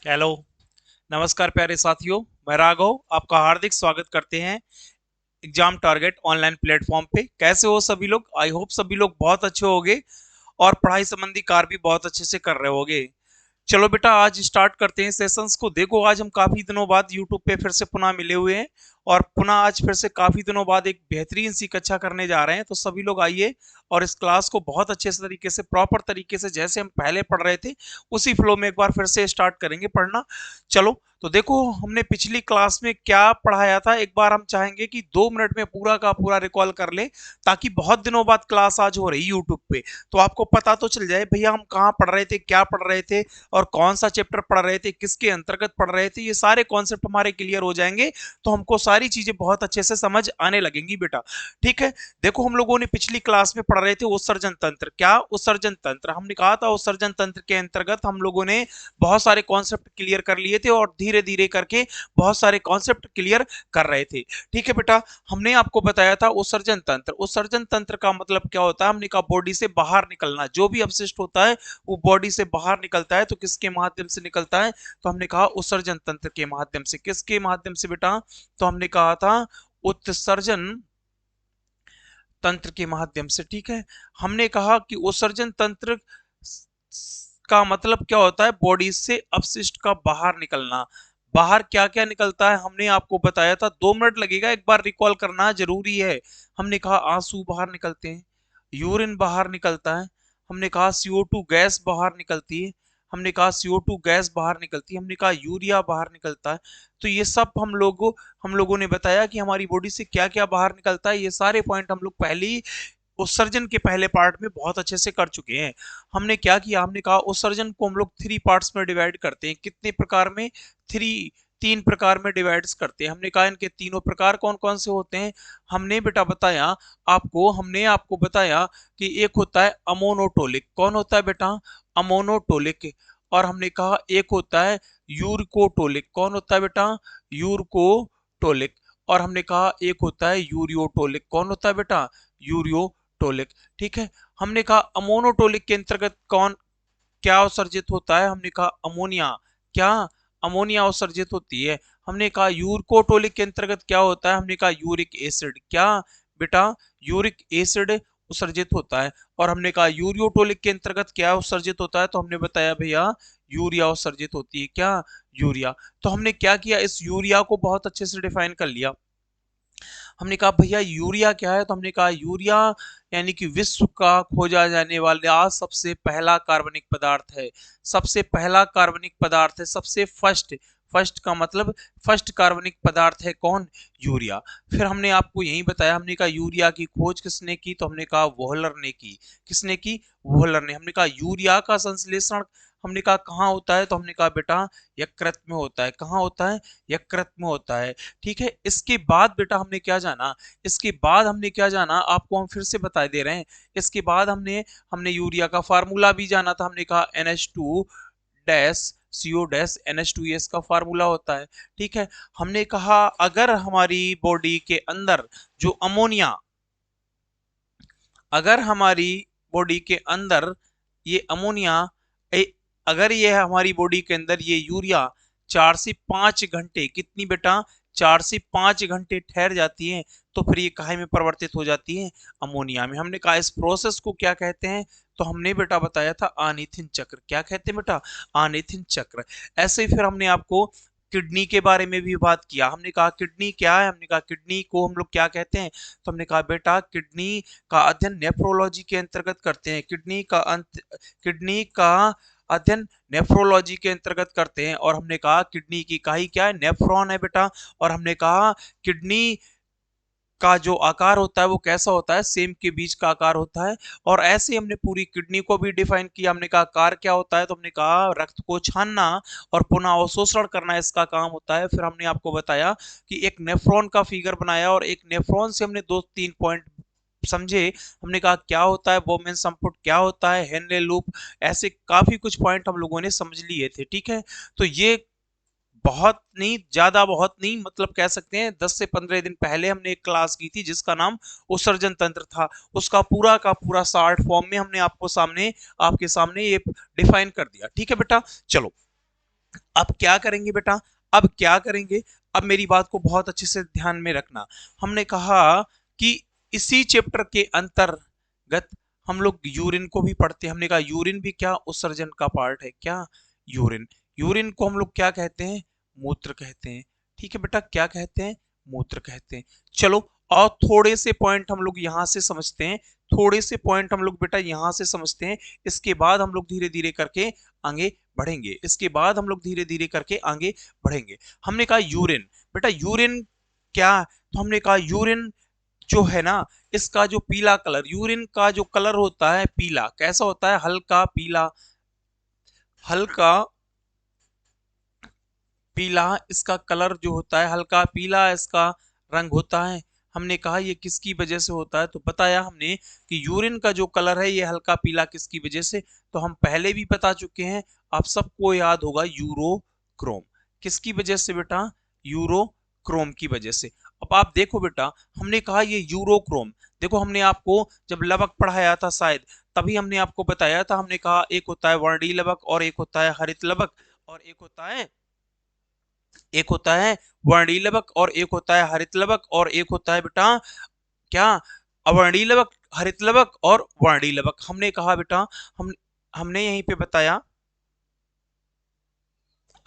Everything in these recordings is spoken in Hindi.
हेलो। नमस्कार प्यारे साथियों। मैं राघव आपका हार्दिक स्वागत करते हैं एग्जाम टारगेट ऑनलाइन प्लेटफॉर्म पे। कैसे हो सभी लोग? आई होप सभी लोग बहुत अच्छे होंगे और पढ़ाई संबंधी कार्य भी बहुत अच्छे से कर रहे होंगे। चलो बेटा, आज स्टार्ट करते हैं सेशंस को। देखो, आज हम काफी दिनों बाद यूट्यूब पे फिर से पुनः मिले हुए हैं और पुनः आज फिर से काफी दिनों बाद एक बेहतरीन सी कक्षा करने जा रहे हैं। तो सभी लोग आइए और इस क्लास को बहुत अच्छे से तरीके से, प्रॉपर तरीके से, जैसे हम पहले पढ़ रहे थे उसी फ्लो में एक बार फिर से स्टार्ट करेंगे पढ़ना। चलो, तो देखो हमने पिछली क्लास में क्या पढ़ाया था, एक बार हम चाहेंगे कि 2 मिनट में पूरा का पूरा रिकॉल कर ले, ताकि बहुत दिनों बाद क्लास आज हो रही यूट्यूब पे तो आपको पता तो चल जाए भैया हम कहाँ पढ़ रहे थे, क्या पढ़ रहे थे और कौन सा चैप्टर पढ़ रहे थे, किसके अंतर्गत पढ़ रहे थे। ये सारे कॉन्सेप्ट हमारे क्लियर हो जाएंगे तो हमको सारी चीजें बहुत अच्छे से समझ आने लगेंगी बेटा। ठीक है। देखो, हम लोगों ने पिछली क्लास में पढ़ रहे थे उत्सर्जन तंत्र। क्या उत्सर्जन तंत्र? हमने कहा था उत्सर्जन तंत्र के अंतर्गत हम लोगों ने बहुत सारे कॉन्सेप्ट क्लियर कर लिए थे और धीरे धीरे करके बहुत सारे कॉन्सेप्ट क्लियर कर रहे थे। ठीक है बेटा। हमने आपको बताया था उत्सर्जन तंत्र। उत्सर्जन तंत्र का मतलब क्या होता है? हमने कहा बॉडी से बाहर निकलना, जो भी अपशिष्ट होता है वो बॉडी से बाहर निकलता है। तो किसके माध्यम से निकलता है? तो हमने कहा उत्सर्जन तंत्र के माध्यम से। किसके माध्यम से बेटा? तो हमने कहा था उत्सर्जन तंत्र के माध्यम से। ठीक है। हमने कहा कि उत्सर्जन तंत्र का मतलब क्या होता है? बॉडी से अपशिष्ट का बाहर निकलना। बाहर क्या क्या निकलता है हमने आपको बताया था। 2 मिनट लगेगा, एक बार रिकॉल करना जरूरी है। हमने कहा आंसू बाहर निकलते हैं, यूरिन बाहर निकलता है, हमने कहा CO2 गैस बाहर निकलती है, हमने कहा CO2 गैस बाहर निकलती है, हमने कहा यूरिया बाहर निकलता है। तो ये सब हम लोगों ने बताया कि हमारी बॉडी से क्या क्या बाहर निकलता है। ये सारे पॉइंट हम लोग पहले ही उत्सर्जन के पहले पार्ट में बहुत अच्छे से कर चुके हैं। हमने क्या किया? हमने कहा उत्सर्जन को हम लोग 3 पार्ट्स में डिवाइड करते हैं। कितने प्रकार में? थ्री 3 प्रकार में डिवाइड करते हैं। हमने कहा इनके तीनों प्रकार कौन कौन से होते हैं? हमने बेटा बताया हमने आपको बताया कि एक होता है अमोनोटोलिक। कौन होता है बेटा? अमोनोटोलिक। और हमने कहा एक होता है यूरिकोटोलिक। कौन होता है बेटा? यूरिकोटोलिक। और हमने कहा एक होता है यूरियोटोलिक। कौन होता है बेटा? यूरियोटोलिक। ठीक है। हमने कहा अमोनोटोलिक के अंतर्गत कौन क्या उत्सर्जित होता है? हमने कहा अमोनिया। क्या? अमोनिया उत्सर्जित होती है। हमने कहा यूरकोटोलिक के अंतर्गत क्या होता है? हमने कहा यूरिक एसिड। क्या बेटा? यूरिक एसिड उत्सर्जित होता है। और हमने कहा यूरियोटोलिक के अंतर्गत क्या उत्सर्जित होता है? तो हमने बताया भैया यूरिया उत्सर्जित होती है। क्या? यूरिया। तो हमने क्या किया? इस यूरिया को बहुत अच्छे से डिफाइन कर लिया। हमने कहा भैया यूरिया क्या है? तो हमने कहा यूरिया यानी कि विश्व का खोजा जाने वाला सबसे पहला कार्बनिक पदार्थ है। सबसे पहला कार्बनिक पदार्थ है, सबसे फर्स्ट। फर्स्ट का मतलब फर्स्ट कार्बनिक पदार्थ है कौन? यूरिया। फिर हमने आपको यही बताया। हमने कहा यूरिया की खोज किसने की? तो हमने कहा वोहलर ने की। किसने की? वोहलर ने। हमने कहा यूरिया का संश्लेषण हमने कहा कहाँ होता है? तो हमने कहा बेटा यकृत में होता है। कहाँ होता है? यकृत में होता है। ठीक है। इसके बाद बेटा हमने क्या जाना? इसके बाद हमने क्या जाना आपको हम फिर से बता दे रहे हैं। इसके बाद हमने हमने यूरिया का फार्मूला भी जाना था। हमने कहा NH2 dash CO dash NH2S का फार्मूला होता है। ठीक है। हमने कहा अगर हमारी बॉडी के अंदर जो अमोनिया, अगर हमारी बॉडी के अंदर ये अमोनिया अगर ये हमारी बॉडी के अंदर ये यूरिया 4 से 5 घंटे, कितनी बेटा? 4 से 5 घंटे ठहर जाती है तो फिर ये काहे में परिवर्तित हो जाती है? अमोनिया में। हमने कहा इस प्रोसेस को क्या कहते हैं? तो हमने बेटा बताया था आनीथिन चक्र। क्या कहते हैं बेटा? आनीथिन चक्र। ऐसे ही फिर हमने आपको किडनी के बारे में भी बात किया। हमने कहा किडनी क्या है? हमने कहा किडनी को हम लोग क्या कहते हैं? तो हमने कहा बेटा किडनी का अध्ययन नेफ्रोलॉजी के अंतर्गत करते हैं। किडनी का अध्ययन नेफ्रोलॉजी के अंतर्गत करते हैं। और हमने कहा किडनी की इकाई क्या है? नेफ्रॉन है बेटा। और हमने कहा किडनी का जो आकार होता है वो कैसा होता है? सेम के बीच का आकार होता है। और ऐसे ही हमने पूरी किडनी को भी डिफाइन किया। हमने कहा आकार क्या होता है? तो हमने कहा रक्त को छानना और पुनः अवशोषण करना इसका काम होता है। फिर हमने आपको बताया कि एक नेफ्रॉन का फिगर बनाया और एक नेफ्रॉन से हमने 2-3 पॉइंट समझे। हमने कहा क्या होता है बोमेन संपुट, क्या होता है हेनले लूप। ऐसे काफी कुछ पॉइंट हम लोगों ने समझ लिए थे। ठीक है। तो ये बहुत नहीं, ज्यादा बहुत नहीं, मतलब कह सकते हैं 10 से 15 दिन पहले हमने एक क्लास की थी जिसका नाम उत्सर्जन तंत्र था। उसका पूरा का पूरा शार्ट फॉर्म में हमने आपके सामने ये डिफाइन कर दिया। ठीक है बेटा। चलो, अब क्या करेंगे बेटा, अब क्या करेंगे, अब मेरी बात को बहुत अच्छे से ध्यान में रखना। हमने कहा कि इसी चैप्टर के अंतर्गत हम लोग यूरिन को भी पढ़ते हैं। हमने कहा यूरिन भी क्या उत्सर्जन का पार्ट है, क्या यूरिन, यूरिन को हम लोग क्या कहते हैं, मूत्र कहते हैं। ठीक है बेटा, क्या कहते हैं, मूत्र कहते हैं। चलो, और थोड़े से पॉइंट हम लोग यहां से समझते हैं, थोड़े से पॉइंट हम लोग बेटा यहां से समझते हैं। इसके बाद हम लोग धीरे धीरे करके आगे बढ़ेंगे, इसके बाद हम लोग धीरे धीरे करके आगे बढ़ेंगे। हमने कहा यूरिन, बेटा यूरिन क्या, तो हमने कहा यूरिन जो है ना, इसका जो पीला कलर, यूरिन का जो कलर होता है पीला, कैसा होता है, हल्का पीला, हल्का पीला इसका कलर जो होता है, हल्का पीला इसका रंग होता है। हमने कहा ये किसकी वजह से होता है, तो बताया हमने कि यूरिन का जो कलर है ये हल्का पीला किसकी वजह से, तो हम पहले भी बता चुके हैं, आप सबको याद होगा, यूरोक्रोम। किसकी वजह से बेटा, यूरोक्रोम की वजह से। अब आप देखो बेटा, हमने कहा ये यूरोक्रोम, देखो हमने आपको जब लवक पढ़ाया था शायद, तभी हमने आपको बताया था, हमने कहा एक होता है वर्णीय लवक और एक होता है हरित लवक और एक होता है, एक होता है वर्णीय लवक और एक होता है हरित लवक और एक होता है बेटा क्या, अवर्णीय लवक, हरित लवक और वर्णीय लवक। हमने कहा बेटा, हमने यहीं पे बताया,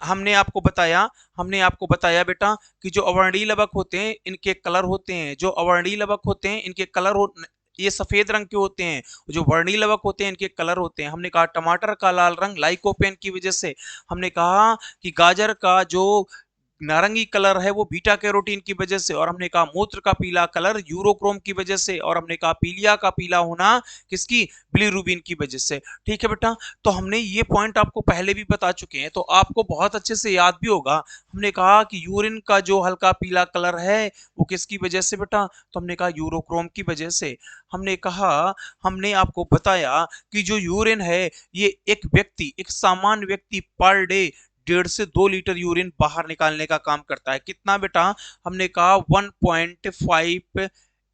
हमने आपको बताया, हमने आपको बताया बेटा कि जो अवर्णीय लवक होते हैं इनके कलर होते हैं, जो अवर्णीय लवक होते हैं इनके कलर हो, ये सफेद रंग के होते हैं, जो वर्णीय लवक होते हैं इनके कलर होते हैं। हमने कहा टमाटर का लाल रंग लाइकोपेन की वजह से, हमने कहा कि गाजर का जो नारंगी कलर है वो बीटा कैरोटीन की वजह से, और हमने कहा मूत्र का पीला कलर यूरोक्रोम की वजह से, और हमने कहा पीलिया का पीला होना किसकी, बिलीरुबिन की वजह से। ठीक है बेटा, तो हमने ये पॉइंट आपको पहले भी बता चुके हैं, तो आपको बहुत अच्छे से याद भी होगा। हमने कहा कि यूरिन का जो हल्का पीला कलर है वो किसकी वजह से बेटा, तो हमने कहा यूरोक्रोम की वजह से। हमने कहा, हमने आपको बताया कि जो यूरिन है ये एक व्यक्ति, एक सामान्य व्यक्ति पर डे 1.5 से 2 लीटर यूरिन बाहर निकालने का काम करता है। कितना बेटा, हमने कहा 1.5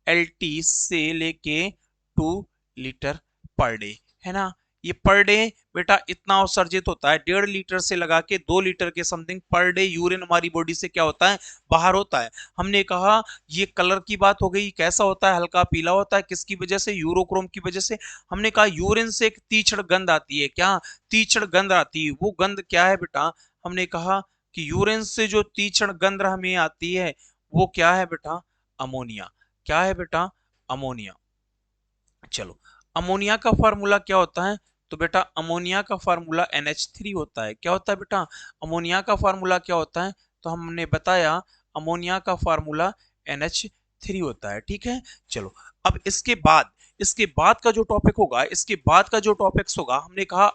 LT से लेके 2 लीटर पर डे, है ना। ये पर डे बेटा इतना उत्सर्जित होता है, 1.5 लीटर से लगा के 2 लीटर के समथिंग पर डे यूरिन हमारी बॉडी से क्या होता है, बाहर होता है। हमने कहा ये कलर की बात हो गई, कैसा होता है, हल्का पीला होता है, किसकी वजह से, यूरोक्रोम की वजह से। हमने कहा यूरिन से एक तीक्ष्ण गंध आती है, क्या तीक्ष्ण गंध आती है, वो गंध क्या है बेटा, हमने कहा कि यूरिन से जो तीक्ष्ण गंध हमें आती है वो क्या है बेटा, अमोनिया। क्या है बेटा, अमोनिया। चलो, अमोनिया का फार्मूला क्या होता है, तो बेटा अमोनिया का फार्मूला NH3 होता है। क्या होता है बेटा, अमोनिया का फार्मूला क्या होता है, तो हमने बताया अमोनिया का फार्मूला NH3 होता है। ठीक है, चलो, अब इसके बाद, इसके बाद का जो टॉपिक होगा, इसके बाद का जो टॉपिक्स होगा, हमने कहा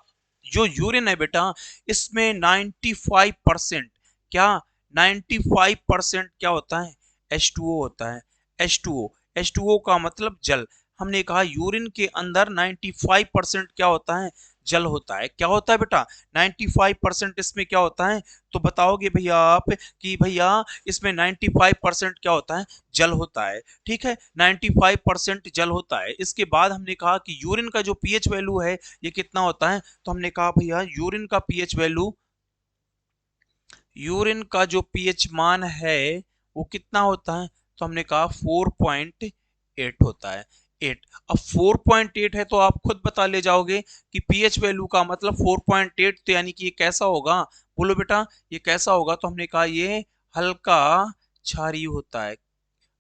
जो यूरिन है बेटा इसमें 95% क्या, 95% क्या होता है, H2O होता है। H2O, H2O का मतलब जल। हमने कहा यूरिन के अंदर 95% क्या होता है, जल होता है। क्या होता है बेटा, 95% इसमें क्या होता है, तो बताओगे भैया आप कि भैया इसमें 95% क्या होता है, जल होता है। ठीक है, 95% जल होता है। इसके बाद हमने कहा कि यूरिन का जो पीएच वैल्यू है ये कितना होता है, तो हमने कहा भैया यूरिन का पीएच वैल्यू, यूरिन का जो पीएच मान है वो कितना होता है, तो हमने कहा 4.8 होता है, 8। अब 4.8 है तो आप खुद बता ले जाओगे कि पीएच वैल्यू का मतलब 4.8, तो यानी कि ये कैसा होगा, बोलो बेटा ये कैसा होगा, तो हमने कहा ये हल्का क्षारीय होता है,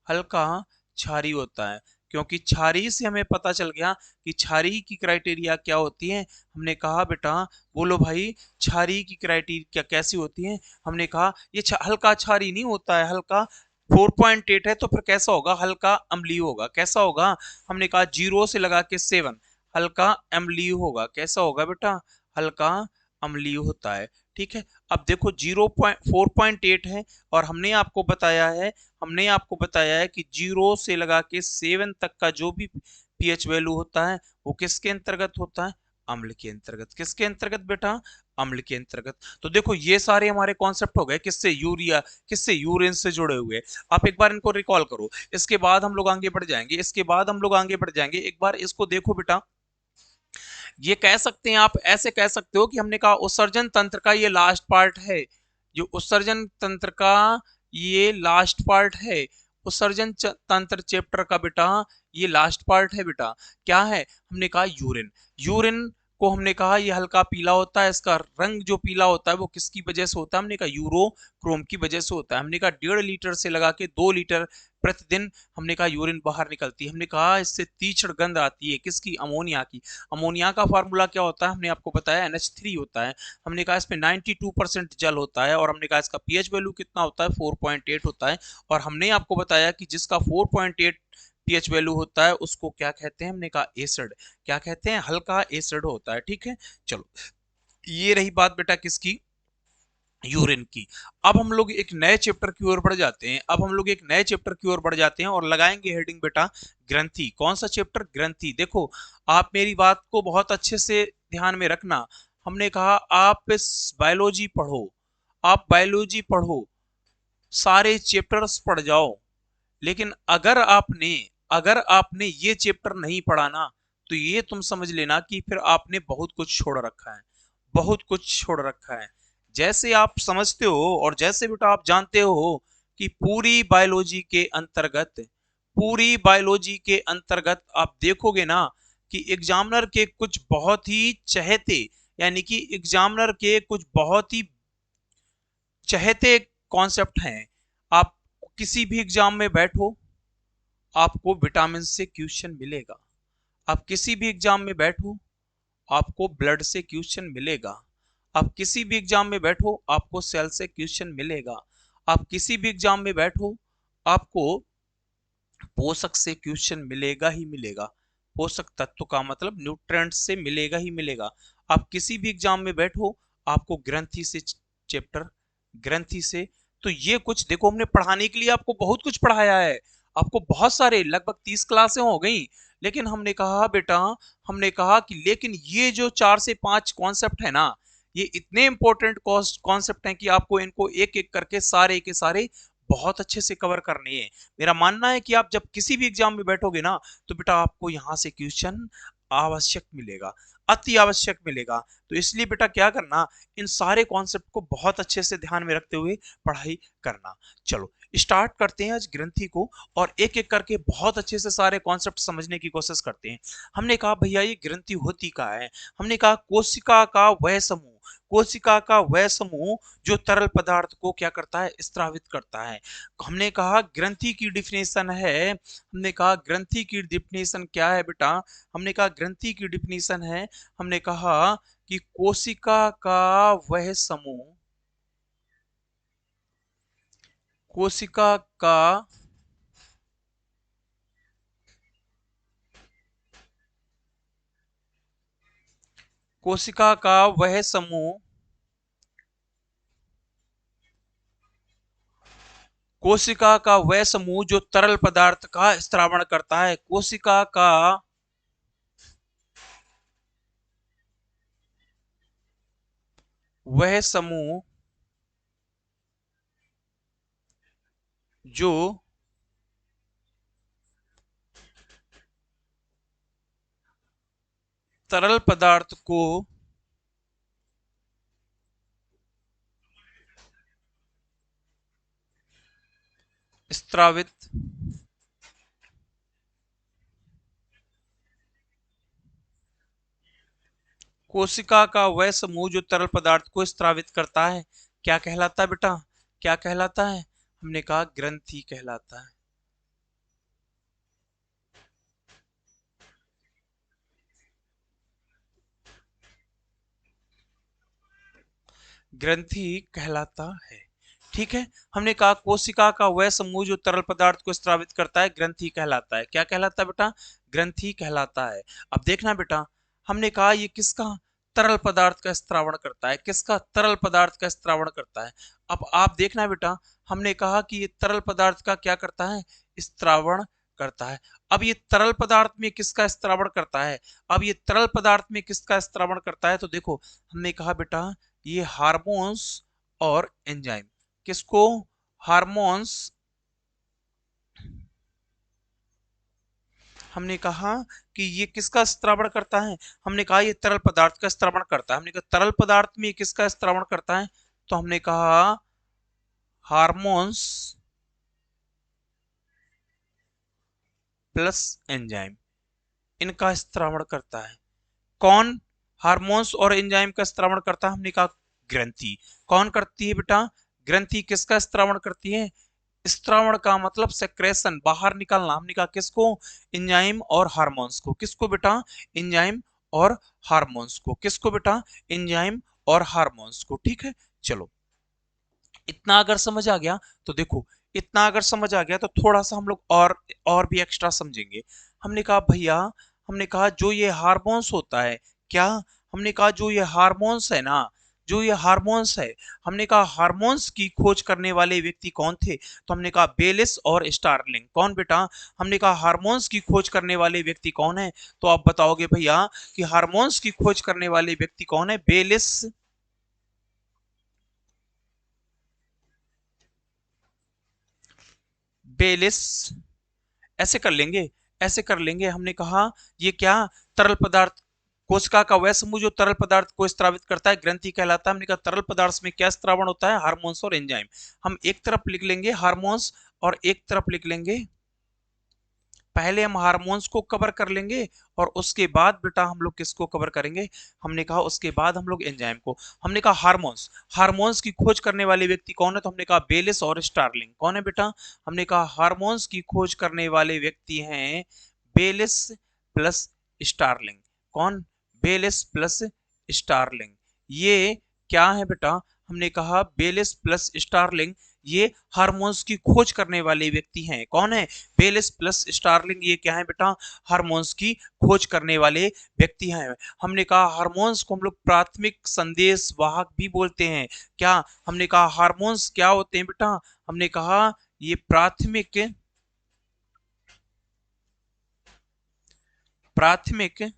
हल्का क्षारीय होता है। क्योंकि क्षारीय से हमें पता चल गया कि क्षारीय की क्राइटेरिया क्या होती है। हमने कहा बेटा, बोलो भाई क्षारीय की क्राइटेरिया कैसी होती है, हमने कहा ये हल्का क्षारीय नहीं होता है, हल्का 4.8 है तो फिर कैसा होगा, हल्का अम्लीय होगा। कैसा होगा, हमने कहा 0 से लगा के 7, हल्का अम्लीय होगा। कैसा होगा बेटा, हल्का अम्लीय होता है। ठीक है, अब देखो 4.8 है, और हमने आपको बताया है, हमने आपको बताया है कि 0 से लगा के 7 तक का जो भी पीएच वैल्यू होता है वो किसके अंतर्गत होता है, अम्ल के अंतर्गत। किसके अंतर्गत बेटा, अम्ल के अंतर्गत। तो देखो ये सारे हमारे कॉन्सेप्ट हो गए किससे, यूरिया, किससे, यूरिन से जुड़े हुए। आप एक बार इनको रिकॉल करो, इसके बाद हम लोग आगे बढ़ जाएंगे, इसके बाद हम लोग आगे बढ़ जाएंगे। एक बार इसको देखो बेटा, ये कह सकते हैं, आप ऐसे कह सकते हो कि हमने कहा उत्सर्जन तंत्र का ये लास्ट पार्ट है, जो उत्सर्जन तंत्र का ये लास्ट पार्ट है, उत्सर्जन तंत्र चैप्टर का बेटा ये लास्ट पार्ट है बेटा। क्या है? हमने कहा यूरिन। यूरिन को हमने कहा ये हल्का पीला होता है, इसका रंग जो पीला होता है वो किसकी वजह से होता है? हमने कहा यूरोक्रोम की वजह से होता है। हमने कहा 1.5 लीटर से लगा के 2 लीटर प्रतिदिन हमने कहा यूरिन बाहर निकलती है। हमने कहा इससे तीक्ष्ण गंध आती है, किसकी? अमोनिया की। अमोनिया का फार्मूला क्या होता है? हमने आपको बताया NH3 होता है। हमने कहा इसमें 92% जल होता है, और हमने कहा इसका पीएच वैल्यू कितना होता है? 4.8 होता है। और हमने आपको बताया कि जिसका 4.8 पीएच वैल्यू होता है उसको क्या कहते हैं? हमने कहा एसिड। क्या कहते हैं? हल्का एसिड होता है। ठीक है, चलो ये रही बात बेटा किसकी? यूरिन की। अब हम लोग एक नए चैप्टर की ओर बढ़ जाते हैं। अब हम लोग एक नए चैप्टर की ओर बढ़ जाते हैं और लगाएंगे हेडिंग बेटा ग्रंथि। कौन सा चैप्टर? ग्रंथि। देखो आप मेरी बात को बहुत अच्छे से ध्यान में रखना। हमने कहा आप इस बायोलॉजी पढ़ो, आप बायोलॉजी पढ़ो, सारे चैप्टर्स पढ़ जाओ, लेकिन अगर आपने ये चैप्टर नहीं पढ़ा ना, तो ये तुम समझ लेना कि फिर आपने बहुत कुछ छोड़ रखा है, बहुत कुछ छोड़ रखा है। जैसे आप समझते हो और जैसे बेटा आप जानते हो कि पूरी बायोलॉजी के अंतर्गत आप देखोगे ना कि एग्जामिनर के कुछ बहुत ही चहेते, यानी कि एग्जामिनर के कुछ बहुत ही चहेते कॉन्सेप्ट हैं। आप किसी भी एग्जाम में बैठो, आपको विटामिन से क्वेश्चन मिलेगा। आप किसी भी एग्जाम में बैठो, आपको ब्लड से क्वेश्चन मिलेगा। आप किसी भी एग्जाम में बैठो, आपको सेल से क्वेश्चन मिलेगा। आप किसी भी एग्जाम में बैठो, आपको पोषक से क्वेश्चन मिलेगा ही मिलेगा। पोषक तत्व का मतलब न्यूट्रिएंट से मिलेगा ही मिलेगा। आप किसी भी एग्जाम में बैठो, आपको ग्रंथि से चैप्टर, ग्रंथि से। तो ये कुछ देखो, हमने पढ़ाने के लिए आपको बहुत कुछ पढ़ाया है, आपको बहुत सारे लगभग 30 क्लासें हो गई। लेकिन हमने कहा बेटा, हमने कहा कि लेकिन ये जो 4 से 5 कॉन्सेप्ट है ना, ये इतने इंपॉर्टेंट कॉन्सेप्ट हैं कि आपको इनको एक एक करके सारे के सारे बहुत अच्छे से कवर करनी है। मेरा मानना है कि आप जब किसी भी एग्जाम में बैठोगे ना, तो बेटा आपको यहाँ से क्वेश्चन आवश्यक मिलेगा, अति आवश्यक मिलेगा। तो इसलिए बेटा क्या करना, इन सारे कॉन्सेप्ट को बहुत अच्छे से ध्यान में रखते हुए पढ़ाई करना। चलो स्टार्ट करते हैं आज ग्रंथि को, और एक एक करके बहुत अच्छे से सारे कॉन्सेप्ट समझने की कोशिश करते हैं। हमने कहा भैया ये ग्रंथि होती क्या है? हमने कहा कोशिका का वह समूह, कोशिका का वह समूह जो तरल पदार्थ को क्या करता है? स्त्रावित करता है। हमने कहा ग्रंथि की डिफिनेशन है, हमने कहा ग्रंथि की डिफिनेशन क्या है बेटा? हमने कहा ग्रंथि की डिफिनेशन है, हमने कहा कि वह समूह कोशिका का कोशिका का वह समूह कोशिका का वह समूह जो तरल पदार्थ का स्त्रावण करता है। कोशिका का वह समूह जो तरल पदार्थ को स्त्रावित कोशिका का वह समूह जो तरल पदार्थ को स्त्रावित करता है, क्या कहलाता है बेटा? क्या कहलाता है? हमने कहा ग्रंथि कहलाता है। ग्रंथि कहलाता है। ठीक है, हमने कहा कोशिका का वह समूह जो तरल पदार्थ को स्रावित करता है ग्रंथि कहलाता है। क्या कहलाता है बेटा? ग्रंथि कहलाता है। अब देखना बेटा, हमने कहा ये किसका? तरल पदार्थ का स्त्रावण करता है। किसका? तरल पदार्थ का स्त्रावण करता है। अब आप देखना बेटा, हमने कहा कि ये तरल पदार्थ का क्या करता है? स्त्रावण करता है। अब ये तरल पदार्थ में किसका स्त्रावण करता है? अब ये तरल पदार्थ में किसका स्त्रावण करता है? तो देखो, हमने कहा बेटा ये हार्मोन्स और एंजाइम। किसको? हार्मोन्स हमने कहा कि ये किसका स्त्रावण करता है? हमने कहा ये तरल पदार्थ का स्त्रावण करता है। हमने कहा तरल पदार्थ में किसका स्त्रावण करता है? तो हमने कहा हार्मोन्स प्लस एंजाइम, इनका स्त्रावण करता है। कौन हार्मोन्स और एंजाइम का स्त्रावण करता है? हमने कहा ग्रंथि। कौन करती है बेटा? ग्रंथि किसका स्त्रावण करती है? स्त्रावण का मतलब सेक्रेशन, बाहर निकालना। हमने कहा किसको? एंजाइम और हार्मोन्स को। किसको बेटा? एंजाइम और हार्मोन्स को। किसको बेटा? एंजाइम और हार्मोन्स को। ठीक है, चलो इतना अगर समझ आ गया तो देखो, इतना अगर समझ आ गया तो थोड़ा सा हम लोग और भी एक्स्ट्रा समझेंगे। हमने कहा भैया, हमने कहा जो ये हार्मोन्स होता है, क्या? हमने कहा जो ये हार्मोन्स है ना, जो ये हार्मोन्स है, हमने कहा हार्मोन्स की खोज करने वाले व्यक्ति कौन थे? तो हमने कहा बेलिस और स्टार्लिंग। कौन बेटा? हमने कहा हार्मोन्स की खोज करने वाले व्यक्ति कौन है? तो आप बताओगे भैया कि हार्मोन्स की खोज करने वाले व्यक्ति कौन है? बेलिस, बेलिस, ऐसे कर लेंगे, ऐसे कर लेंगे। हमने कहा ये क्या? तरल पदार्थ, कोशिका का वह समूह जो तरल पदार्थ को स्त्रावित करता है ग्रंथि कहलाता है। हमने कहा तरल पदार्थ में क्या स्त्रावण होता है? हार्मोन्स और एंजाइम। हम एक तरफ लिख लेंगे हार्मोन्स और एक तरफ लिख लेंगे, पहले हम हार्मोन्स को कवर कर लेंगे और उसके बाद बेटा हम लोग किसको कवर करेंगे? हमने कहा उसके बाद हम लोग एंजाइम को। हमने कहा हार्मोन्स, हार्मोन्स की खोज करने वाले व्यक्ति कौन है? तो हमने कहा बेलिस और स्टार्लिंग। कौन है बेटा? हमने कहा हार्मोन्स की खोज करने वाले व्यक्ति हैं बेलिस प्लस स्टार्लिंग। कौन? Bayliss plus Starling. ये क्या है बेटा? हमने कहा बेलिस प्लस स्टार्लिंग ये हार्मोन्स की खोज करने वाले व्यक्ति हैं। कौन है? बेलिस प्लस स्टार्लिंग ये क्या है बेटा? हार्मोन्स की खोज करने वाले व्यक्ति हैं। हमने कहा हार्मोन्स को हम लोग प्राथमिक संदेश वाहक भी बोलते हैं। क्या? हमने कहा हार्मोन्स क्या होते हैं बेटा? हमने कहा ये प्राथमिक, प्राथमिक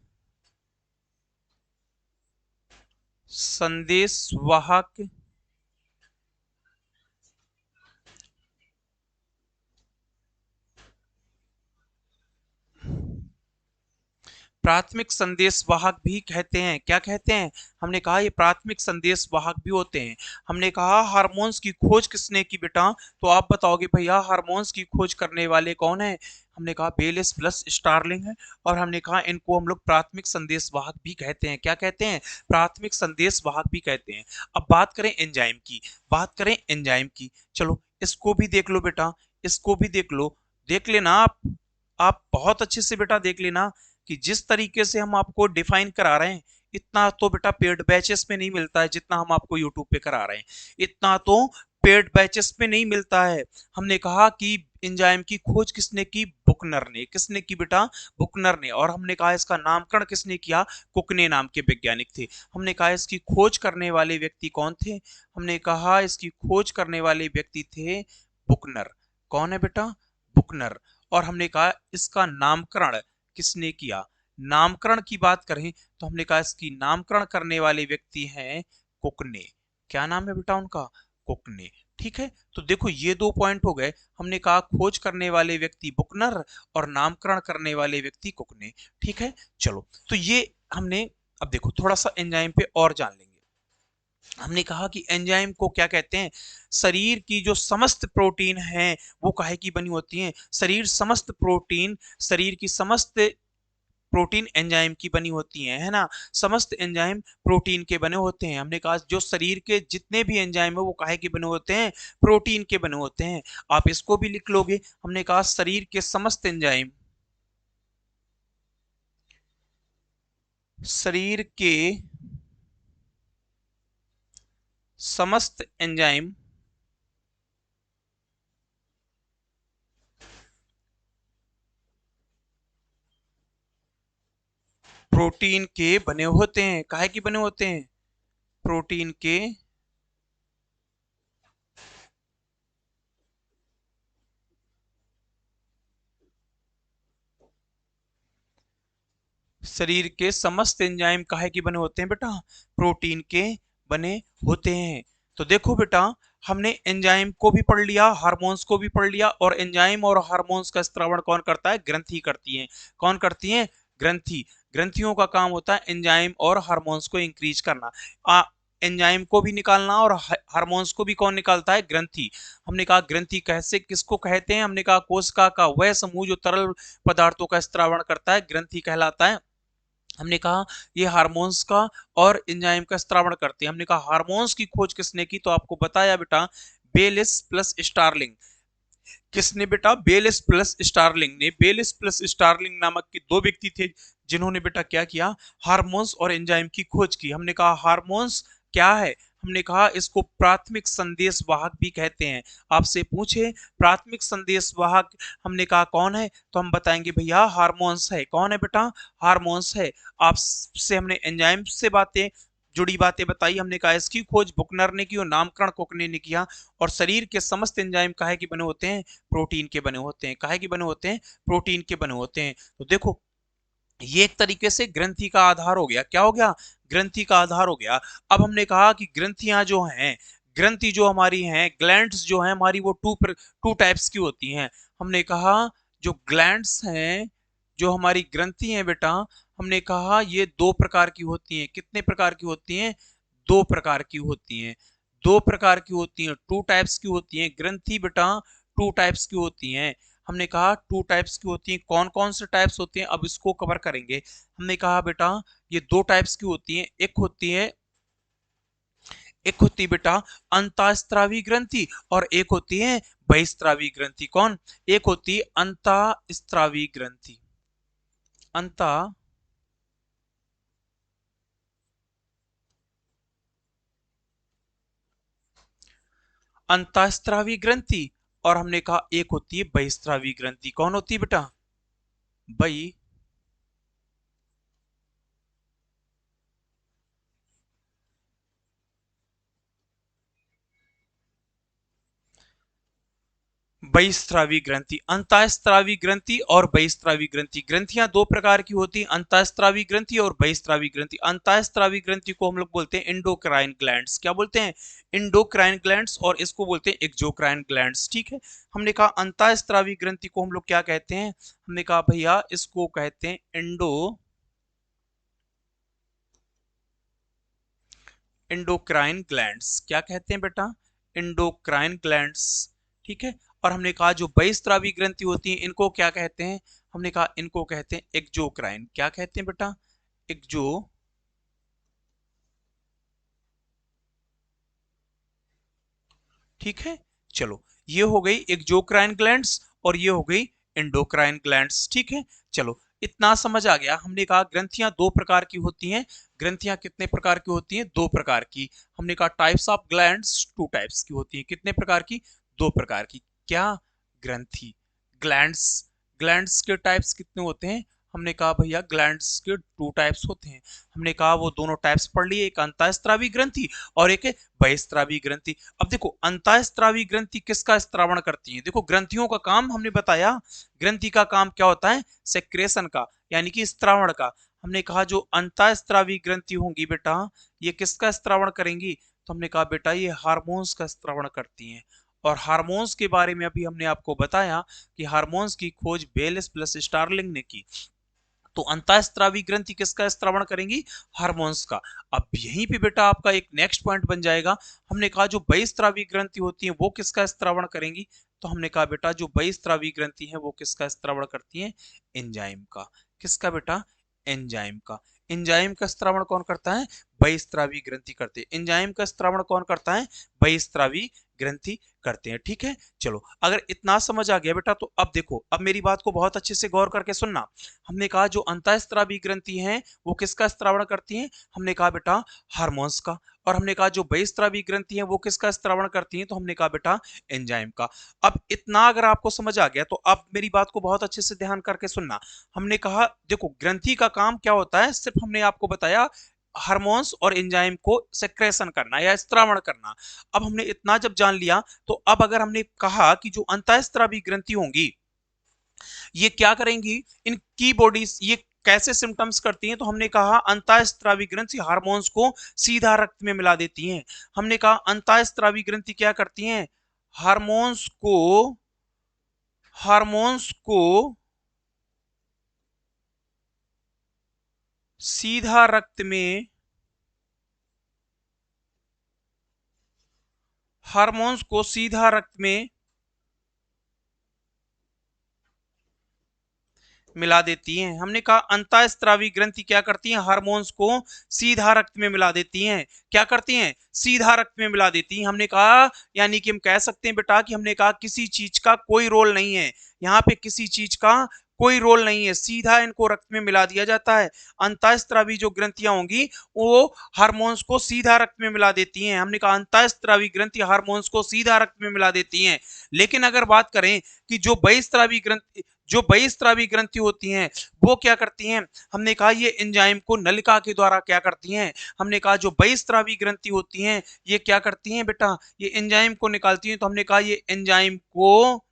संदेश वाहक, प्राथमिक संदेश वाहक भी कहते हैं। क्या कहते हैं? हमने कहा ये प्राथमिक संदेश वाहक भी होते हैं। हमने कहा हार्मोन्स की खोज किसने की बेटा? तो आप बताओगे भैया हार्मोन्स की खोज करने वाले कौन है? हमने कहा बेलिस प्लस स्टार्लिंग है। और हमने कहा इनको हम लोग प्राथमिक संदेश वाहक भी कहते हैं। क्या कहते हैं? प्राथमिक संदेश वाहक भी कहते हैं। अब बात करें एंजाइम की, बात करें एंजाइम की। चलो इसको भी देख लो बेटा, इसको भी देख लो, देख लेना आप बहुत अच्छे से बेटा देख लेना कि जिस तरीके से हम आपको डिफाइन करा रहे हैं, इतना तो बेटा पेड बैचेस में नहीं मिलता है जितना हम आपको यूट्यूब पे करा रहे हैं। इतना तो पेड बैचेस में नहीं मिलता है। हमने कहा कि एंजाइम की खोज किसने की? बुकनर ने। किसने की बेटा? बुकनर ने। और हमने कहा इसका नामकरण किसने किया? कुकने नाम के वैज्ञानिक थे। हमने कहा इसकी खोज करने वाले व्यक्ति कौन थे? हमने कहा इसकी खोज करने वाले व्यक्ति थे बुकनर। कौन है बेटा? बुकनर। और हमने कहा इसका नामकरण किसने किया? नामकरण की बात करें तो हमने कहा इसकी नामकरण करने वाले व्यक्ति हैं कुकने। क्या नाम है बेटा उनका? कुकने। ठीक है, तो देखो ये दो पॉइंट हो गए। हमने कहा खोज करने वाले व्यक्ति बुकनर और नामकरण करने वाले व्यक्ति कुकने। ठीक है, चलो तो ये हमने, अब देखो थोड़ा सा एंजाइम पे और जान लेंगे। हमने कहा कि एंजाइम को क्या कहते हैं? शरीर की जो समस्त प्रोटीन है वो काहे की बनी होती हैं? शरीर समस्त प्रोटीन, शरीर की समस्त प्रोटीन एंजाइम की बनी होती हैं, है ना? समस्त एंजाइम प्रोटीन के बने होते हैं। हमने कहा जो शरीर के जितने भी एंजाइम है वो काहे के बने होते हैं? प्रोटीन के बने होते हैं। आप इसको भी लिख लोगे। हमने कहा शरीर के समस्त एंजाइम, शरीर के समस्त एंजाइम प्रोटीन के बने होते हैं। काहे के बने होते हैं? प्रोटीन के, शरीर के समस्त एंजाइम काहे के बने होते हैं बेटा? प्रोटीन के बने होते हैं। तो देखो बेटा, हमने एंजाइम को भी पढ़ लिया, हार्मोन्स को भी पढ़ लिया, और एंजाइम और हार्मोन्स का स्त्रावण कौन करता है? ग्रंथि करती है। कौन करती है? ग्रंथि। ग्रंथियों का काम होता है एंजाइम और हार्मोन्स को इंक्रीज करना। एंजाइम को भी निकालना और हार्मोन्स को भी कौन निकालता है? ग्रंथि। हमने कहा ग्रंथि कैसे किसको कहते हैं? हमने कहा कोशिका का वह समूह जो तरल पदार्थों का स्त्रावण करता है, ग्रंथि कहलाता है। हमने कहा ये हार्मोन्स का और एंजाइम का स्त्रावण करते हैं। हमने कहा हार्मोन्स की खोज किसने की? तो आपको बताया बेटा, बेलिस प्लस स्टार्लिंग। किसने बेटा? बेलिस प्लस स्टार्लिंग ने। बेलिस प्लस स्टार्लिंग नामक के दो व्यक्ति थे जिन्होंने बेटा क्या किया? हार्मोन्स और एंजाइम की खोज की। हमने कहा हार्मोन्स क्या है? हमने कहा इसको प्राथमिक संदेश वाहक भी कहते हैं। आपसे पूछे प्राथमिक संदेश वाहक, हमने कहा कौन है? तो हम बताएंगे भैया हार्मोन्स है। कौन है बेटा? हार्मोन्स है। आपसे हमने एंजाइम से बातें जुड़ी बातें बताई। हमने कहा इसकी खोज बुकनर ने की और नामकरण कोकने ने किया। और शरीर के समस्त एंजाइम काहे के बने होते हैं? प्रोटीन के बने होते हैं। काहे के बने होते हैं? प्रोटीन के बने होते हैं। तो देखो, ये एक तरीके से ग्रंथि का आधार हो गया। क्या हो गया? ग्रंथि का आधार हो गया। अब हमने कहा कि ग्रंथियां जो हैं, ग्रंथि जो हमारी हैं, ग्लैंड्स जो हैं हमारी, वो टू टाइप्स की होती हैं। हमने कहा जो ग्लैंड्स हैं, जो हमारी ग्रंथि हैं बेटा, हमने कहा ये दो प्रकार की होती हैं। कितने प्रकार की होती हैं? दो प्रकार की होती हैं। दो प्रकार की होती हैं, टू टाइप्स की होती हैं ग्रंथि बेटा। टू टाइप्स की होती हैं। हमने कहा टू टाइप्स की होती हैं। कौन कौन से टाइप्स होते हैं अब इसको कवर करेंगे। हमने कहा बेटा ये दो टाइप्स की होती हैं। एक होती है बेटा अंतःस्रावी ग्रंथि, और एक होती है बहिस्रावी ग्रंथि। कौन? एक होती है अंतःस्रावी ग्रंथि। अंत अंतःस्रावी ग्रंथि, और हमने कहा एक होती है बहिस्रावी ग्रंथि। कौन होती है बेटा? बही बहिस्रावी ग्रंथि। अंतःस्रावी ग्रंथि और बहिस्रावी ग्रंथि, ग्रंथियां दो प्रकार की होती हैं, अंतःस्रावी ग्रंथि और बहिस्रावी ग्रंथि। अंतःस्रावी ग्रंथि को हम लोग बोलते हैं इंडोक्राइन ग्लैंड्स। क्या बोलते हैं? Endocrine glands. और इसको बोलते हैं एक्सोक्राइन ग्लैंड्स। ठीक है। हमने कहा अंतःस्रावी ग्रंथि को हम लोग क्या कहते हैं? हमने कहा भैया इसको कहते हैं इंडोक्राइन ग्लैंड्स। क्या कहते हैं बेटा? Endocrine glands. ठीक है। और हमने कहा जो बहिस्रावी ग्रंथि होती है इनको क्या कहते हैं? हमने कहा इनको कहते हैं एक्सोक्राइन। क्या कहते हैं बेटा? एक्सो ठीक है। चलो, ये हो गई एक्सोक्राइन ग्लैंड्स और ये हो गई एंडोक्राइन ग्लैंड्स। ठीक है। चलो, इतना समझ आ गया। हमने कहा ग्रंथियां दो प्रकार की होती हैं। ग्रंथियां कितने प्रकार की होती हैं? दो प्रकार की। हमने कहा types of glands two types की होती हैं। कितने प्रकार की? दो प्रकार की। क्या? ग्रंथि, ग्लैंड्स। ग्लैंड्स के टाइप्स कितने होते हैं? हमने कहा भैया ग्लैंड्स के टू टाइप्स होते हैं। हमने कहा वो दोनों टाइप्स पढ़ लिए, एक अंतःस्रावी ग्रंथि और एक है बहिस्रावी ग्रंथि। अब देखो अंतःस्रावी ग्रंथि किसका स्त्रावण करती है? देखो ग्रंथियों का काम हमने बताया, ग्रंथि का काम क्या होता है? सेक्रेशन का, यानी कि स्त्रावण का। हमने कहा जो अंतःस्रावी ग्रंथि होंगी बेटा, ये किसका स्त्रावण करेंगी? तो हमने कहा बेटा ये हार्मोन्स का स्त्रावण करती हैं। और हार्मोन्स के बारे में अभी हमने आपको बताया कि हार्मोन्स की खोज बेलिस प्लस स्टार्लिंग ने की। तो अंतःस्रावी ग्रंथि किसका स्त्रावण करेंगी? हार्मोन्स का। अब यहीं पे बेटा आपका एक नेक्स्ट पॉइंट बन जाएगा। हमने कहा जो बहिस्रावी ग्रंथि होती है वो किसका स्त्रावण करेंगी? तो हमने कहा बेटा जो बहिस्रावी ग्रंथि है वो किसका स्त्रावण करती है? एंजाइम का। किसका बेटा? एंजाइम का। एंजाइम का स्त्रावण कौन करता है? बहिस्रावी ग्रंथि करते हैं। एंजाइम का स्त्रावण कौन करता है? बहिस्रावी ग्रंथि करते हैं। ठीक है। चलो, अगर इतना समझ आ गया बेटा, तो अब देखो, अब मेरी बात को बहुत अच्छे से गौर करके सुनना। हमने कहा जो अंतःस्रावी ग्रंथि हैं वो किसका स्त्रावण करती हैं? हमने कहा बेटा हार्मोन्स का। और हमने कहा जो बहिस्रावी ग्रंथि हैं वो किसका स्त्रावण करती हैं? तो हमने कहा बेटा एंजाइम का। अब इतना अगर आपको समझ आ गया तो अब मेरी बात को बहुत अच्छे से ध्यान करके सुनना। हमने कहा देखो ग्रंथि का काम क्या होता है, सिर्फ हमने आपको बताया हार्मोन्स और एंजाइम को सेक्रेशन करना या स्त्रावण करना। अब हमने इतना जब जान लिया, तो अब अगर हमने कहा कि जो अंतःस्रावी ग्रंथि होंगी ये क्या करेंगी? इन की बॉडीज, ये कैसे सिम्टम्स करती हैं, तो हमने कहा अंतःस्रावी ग्रंथि हार्मोन्स को सीधा रक्त में मिला देती हैं। हमने कहा अंतःस्रावी ग्रंथि क्या करती हैं, हार्मोन्स को सीधा रक्त में हार्मोन्स को सीधा रक्त में मिला देती हैं। हमने कहा अंतःस्रावी ग्रंथि क्या करती हैं, हार्मोन्स को सीधा रक्त में मिला देती हैं। क्या करती हैं, सीधा रक्त में मिला देती हैं। हमने कहा यानी कि हम कह सकते हैं बेटा कि हमने कहा किसी चीज का कोई रोल नहीं है, यहाँ पे किसी चीज का कोई रोल नहीं है, सीधा इनको रक्त में मिला दिया जाता है। अंतःस्रावी जो ग्रंथियां होंगी वो हार्मोन्स को सीधा रक्त में मिला देती हैं। हमने कहा अंतःस्रावी ग्रंथि हार्मोन्स को सीधा रक्त में मिला देती हैं। लेकिन अगर बात करें कि जो बहिस्रावी ग्रंथि होती हैं वो क्या करती हैं, हमने कहा ये एंजाइम को नलिका के द्वारा क्या करती हैं, हमने कहा जो बहिस्रावी ग्रंथि होती हैं ये क्या करती हैं बेटा, ये एंजाइम को निकालती हैं। तो हमने कहा ये एंजाइम को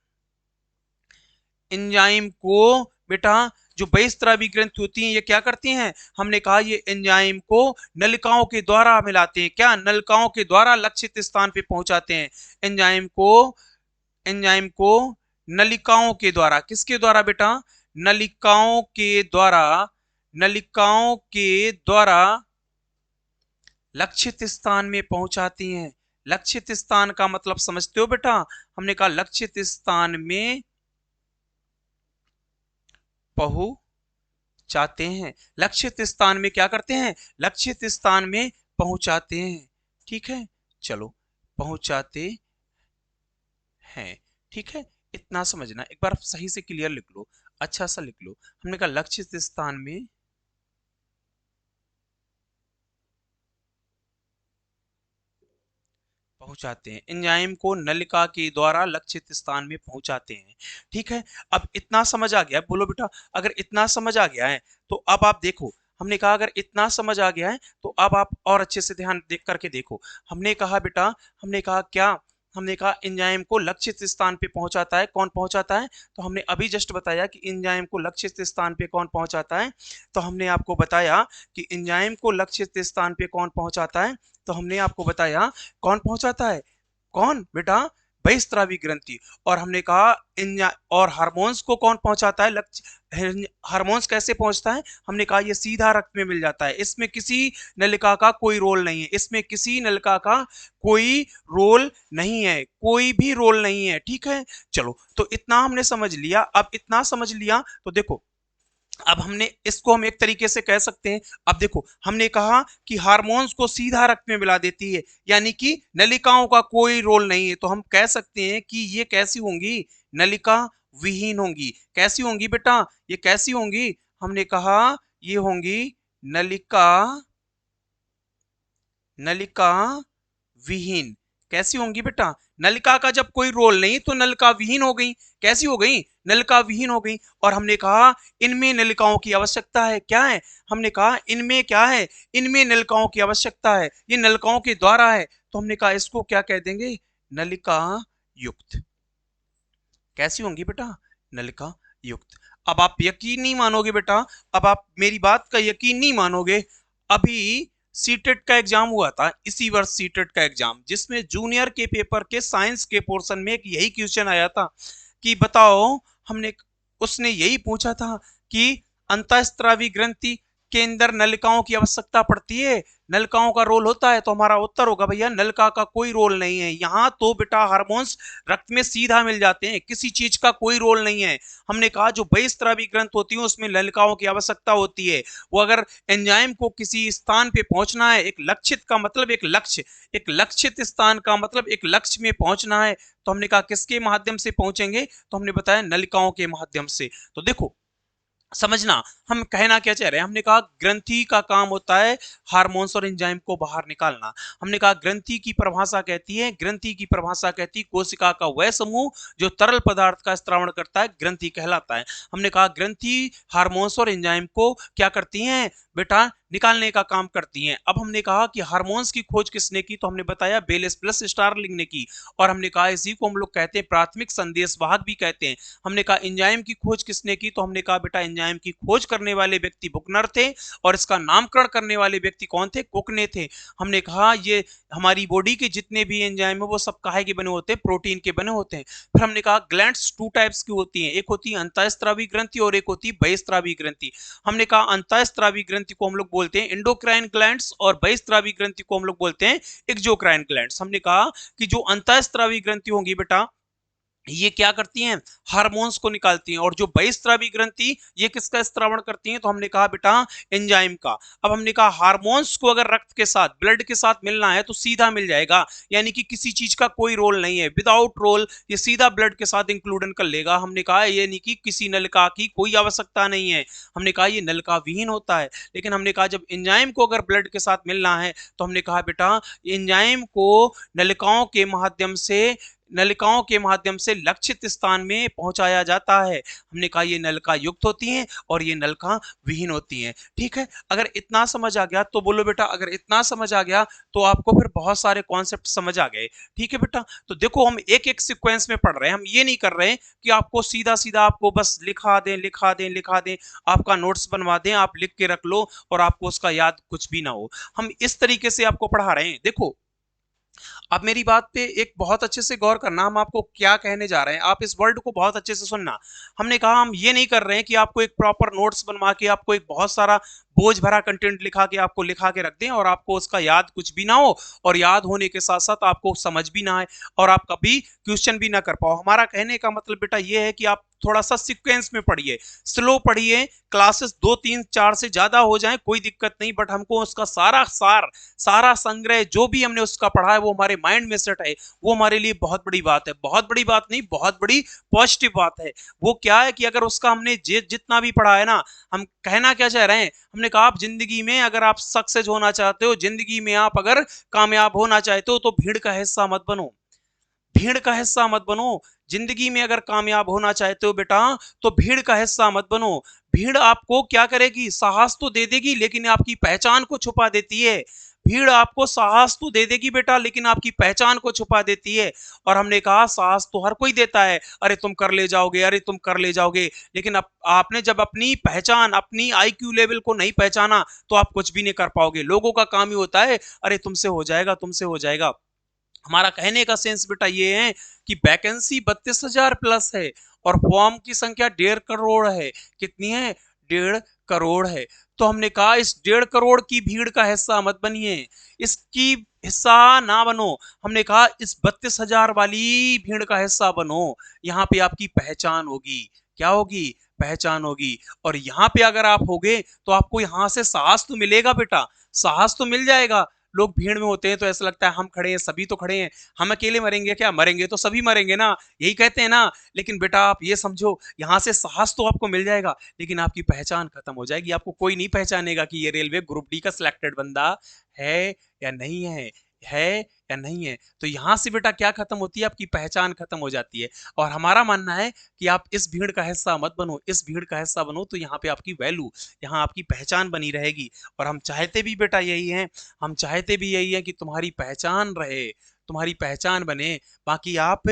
बेटा जो बहिस्रावी ग्रंथि होती हैं ये क्या करती हैं, हमने कहा ये एंजाइम को नलिकाओं के द्वारा मिलाते हैं। क्या, नलिकाओं के द्वारा लक्षित स्थान पे पहुंचाते हैं। एंजाइम को नलिकाओं के द्वारा, किसके द्वारा बेटा, नलिकाओं के द्वारा लक्षित स्थान में पहुंचाती हैं। लक्षित स्थान का मतलब समझते हो बेटा, हमने कहा लक्षित स्थान में पहुंचाते हैं। लक्षित स्थान में क्या करते हैं, लक्षित स्थान में पहुंचाते हैं। ठीक है, चलो पहुंचाते हैं। ठीक है, इतना समझना, एक बार सही से क्लियर लिख लो, अच्छा सा लिख लो। हमने कहा लक्षित स्थान में पहुंचाते हैं, एंजाइम को नलिका के द्वारा लक्षित स्थान में पहुंचाते हैं। ठीक है, अब इतना समझ आ गया, बोलो बेटा अगर इतना समझ आ गया है तो अब आप देखो, हमने कहा अगर इतना समझ आ गया है तो अब आप और अच्छे से ध्यान देख करके देखो। हमने कहा बेटा, हमने कहा क्या, हमने कहा एंजाइम को लक्षित स्थान पे पहुंचाता है, कौन पहुंचाता है, तो हमने अभी जस्ट बताया कि एंजाइम को लक्षित स्थान पे कौन पहुंचाता है। तो हमने आपको बताया कि एंजाइम को लक्षित स्थान पे कौन पहुंचाता है, तो हमने आपको बताया कौन पहुंचाता है, कौन बेटा, बहिस्रावी ग्रंथि। और हमने कहा और हार्मोन्स को कौन पहुंचाता है, लक्ष्य हार्मोन्स कैसे पहुंचता है, हमने कहा ये सीधा रक्त में मिल जाता है। इसमें किसी नलिका का कोई रोल नहीं है, इसमें किसी नलिका का कोई रोल नहीं है, कोई भी रोल नहीं है। ठीक है, चलो तो इतना हमने समझ लिया। अब इतना समझ लिया तो देखो, अब हमने इसको हम एक तरीके से कह सकते हैं, अब देखो हमने कहा कि हार्मोन्स को सीधा रक्त में मिला देती है, यानी कि नलिकाओं का कोई रोल नहीं है, तो हम कह सकते हैं कि ये कैसी होंगी, नलिका विहीन होंगी। कैसी होंगी बेटा, ये कैसी होंगी, हमने कहा ये होंगी नलिका नलिका विहीन। कैसी होंगी बेटा, नलिका का जब कोई रोल नहीं तो नलिका विहीन हो गई। कैसी हो गई, नलिका विहीन हो गई। और हमने कहा इनमें नलिकाओं की आवश्यकता है, क्या है, हमने कहा इनमें क्या है, इनमें नलिकाओं की आवश्यकता है, ये नलिकाओं के द्वारा है। तो हमने कहा इसको क्या कह देंगे, नलिका युक्त। कैसी होंगी बेटा, नलिका युक्त। अब आप यकीन नहीं मानोगे बेटा, अब आप मेरी बात का यकीन नहीं मानोगे, अभी सीटेट का एग्जाम हुआ था, इसी वर्ष सीटेट का एग्जाम, जिसमें जूनियर के पेपर के साइंस के पोर्शन में एक यही क्वेश्चन आया था कि बताओ, हमने उसने यही पूछा था कि अंतःस्रावी ग्रंथि के अंदर नलिकाओं की आवश्यकता पड़ती है, नलिकाओं का रोल होता है, तो हमारा उत्तर होगा भैया नलिका का कोई रोल नहीं है। यहाँ तो बेटा हार्मोन्स रक्त में सीधा मिल जाते हैं, किसी चीज का कोई रोल नहीं है। हमने कहा जो बहिस्रावी ग्रंथ होती है उसमें नलिकाओं की आवश्यकता होती है। वो अगर एंजाइम को किसी स्थान पे पहुंचना है, एक लक्षित का मतलब एक लक्ष्य, एक लक्षित स्थान का मतलब एक लक्ष्य में पहुंचना है, तो हमने कहा किसके माध्यम से पहुंचेंगे, तो हमने बताया नलिकाओं के माध्यम से। तो देखो समझना, हम कहना क्या चाह रहे हैं, हमने कहा ग्रंथि का काम होता है हार्मोन्स और एंजाइम को बाहर निकालना। हमने कहा ग्रंथि की परिभाषा कहती है, ग्रंथि की परिभाषा कहती है कोशिका का वह समूह जो तरल पदार्थ का स्त्रावण करता है, ग्रंथि कहलाता है। हमने कहा ग्रंथि हार्मोन्स और एंजाइम को क्या करती हैं बेटा, निकालने का काम करती हैं। अब हमने कहा कि हार्मोन्स की खोज किसने की, तो हमने बताया बेलिस प्लस स्टारलिंग ने की, और हमने कहा इसी को हम लोग कहते हैं प्राथमिक संदेशवाहक भी कहते हैं। हमने कहा एंजाइम की खोज किसने की, तो हमने कहा बेटा एंजाइम की खोज करने वाले व्यक्ति बुकनर थे, और इसका नामकरण करने वाले व्यक्ति कौन थे, कुक ने थे। हमने कहा ये हमारी बॉडी के जितने भी एंजाइम है वो सब काहे के बने होते हैं, प्रोटीन के बने होते हैं। फिर हमने कहा ग्लैंड्स टू टाइप्स की होती हैं, एक होती है अंतःस्रावी ग्रंथि और एक होती है बहिस्रावी ग्रंथि। हमने कहा अंतःस्रावी ग्रंथि को हम लोग बोलते हैं इंडोक्राइन ग्लैंड्स, और बहिस्रावी ग्रंथि को हम लोग बोलते हैं एक्सोक्राइन ग्लैंड्स। हमने कहा कि जो अंतःस्रावी ग्रंथि होंगी बेटा ये क्या करती हैं, हार्मोन्स को निकालती हैं, और जो बहिस्रावी ग्रंथि ये किसका स्त्रावण करती हैं, तो हमने कहा बेटा एंजाइम का। अब हमने कहा हार्मोन्स को अगर रक्त के साथ, ब्लड के साथ मिलना है तो सीधा मिल जाएगा, यानी कि किसी चीज का कोई रोल नहीं है, विदाउट रोल ये सीधा ब्लड के साथ इंक्लूडन कर लेगा। हमने कहा ये नहीं कि किसी नलिका की कोई आवश्यकता नहीं है, हमने कहा ये नलिका विहीन होता है। लेकिन हमने कहा जब एंजाइम को अगर ब्लड के साथ मिलना है तो हमने कहा बेटा एंजाइम को नलिकाओं के माध्यम से, नलिकाओं के माध्यम से लक्षित स्थान में पहुंचाया जाता है। हमने कहा ये नलिका युक्त होती हैं और ये नलिका विहीन होती हैं। ठीक है, अगर इतना समझ आ गया तो बोलो बेटा, अगर इतना समझ आ गया तो आपको फिर बहुत सारे कॉन्सेप्ट समझ आ गए। ठीक है बेटा, तो देखो हम एक एक सीक्वेंस में पढ़ रहे हैं, हम ये नहीं कर रहे हैं कि आपको सीधा सीधा आपको बस लिखा दें लिखा दें लिखा दें, आपका नोट्स बनवा दें, आप लिख के रख लो और आपको उसका याद कुछ भी ना हो। हम इस तरीके से आपको पढ़ा रहे हैं। देखो अब मेरी बात पे एक बहुत अच्छे से गौर करना, हम आपको क्या कहने जा रहे हैं, आप इस वर्ड को बहुत अच्छे से सुनना। हमने कहा हम ये नहीं कर रहे हैं कि आपको एक प्रॉपर नोट्स बनवा के आपको एक बहुत सारा बोझ भरा कंटेंट लिखा के आपको लिखा के रख दें और आपको उसका याद कुछ भी ना हो, और याद होने के साथ साथ आपको समझ भी ना आए और आप कभी क्वेश्चन भी ना कर पाओ। हमारा कहने का मतलब बेटा ये है कि आप थोड़ा सा सीक्वेंस में पढ़िए, स्लो पढ़िए, क्लासेस 2 3 4 से ज्यादा हो जाए कोई दिक्कत नहीं, बट हमको उसका सारा सार, सारा संग्रह जो भी हमने उसका पढ़ा है वो हमारे माइंड में सेट है। वो हमारे लिए बहुत बड़ी बात है, बहुत बड़ी बात नहीं, बहुत बड़ी पॉजिटिव बात है। वो क्या है कि अगर उसका हमने जितना भी पढ़ा है ना, हम कहना क्या चाह रहे हैं, हमने कहा आप जिंदगी में अगर आप सक्सेस होना चाहते हो, जिंदगी में आप अगर कामयाब होना चाहते हो तो भीड़ का हिस्सा मत बनो, भीड़ का हिस्सा मत बनो। जिंदगी में अगर कामयाब होना चाहते हो बेटा तो भीड़ का हिस्सा मत बनो। भीड़ आपको क्या करेगी, साहस तो दे देगी लेकिन आपकी पहचान को छुपा देती है। भीड़ आपको साहस तो दे देगी बेटा लेकिन आपकी पहचान को छुपा देती है। और हमने कहा साहस तो हर कोई देता है, अरे तुम कर ले जाओगे, अरे तुम कर ले जाओगे, लेकिन अब आपने जब अपनी पहचान, अपनी आईक्यू लेवल को नहीं पहचाना तो आप कुछ भी नहीं कर पाओगे। लोगों का काम ही होता है अरे तुमसे हो जाएगा, तुमसे हो जाएगा। हमारा कहने का सेंस बेटा ये है कि वैकेंसी 32,000 प्लस है और फॉर्म की संख्या 1.5 करोड़ है। कितनी है, 1.5 करोड़ है। तो हमने कहा इस 1.5 करोड़ की भीड़ का हिस्सा मत बनिए, इसकी हिस्सा ना बनो। हमने कहा इस 32,000 वाली भीड़ का हिस्सा बनो। यहाँ पे आपकी पहचान होगी, क्या होगी, पहचान होगी। और यहाँ पे अगर आप होगे तो आपको यहाँ से साहस तो मिलेगा बेटा, साहस तो मिल जाएगा। लोग भीड़ में होते हैं तो ऐसा लगता है हम खड़े हैं, सभी तो खड़े हैं, हम अकेले मरेंगे क्या, मरेंगे तो सभी मरेंगे ना, यही कहते हैं ना। लेकिन बेटा आप ये समझो यहाँ से साहस तो आपको मिल जाएगा लेकिन आपकी पहचान खत्म हो जाएगी। आपको कोई नहीं पहचानेगा कि ये रेलवे ग्रुप डी का सिलेक्टेड बंदा है या नहीं है या नहीं है। तो यहां से बेटा क्या खत्म होती है, आपकी पहचान खत्म हो जाती है। और हमारा मानना है कि आप इस भीड़ का हिस्सा मत बनो, इस भीड़ का हिस्सा बनो तो यहाँ पे आपकी वैल्यू, यहाँ आपकी पहचान बनी रहेगी। और हम चाहते भी बेटा यही हैं, हम चाहते भी यही है कि तुम्हारी पहचान रहे, तुम्हारी पहचान बने, बाकी आप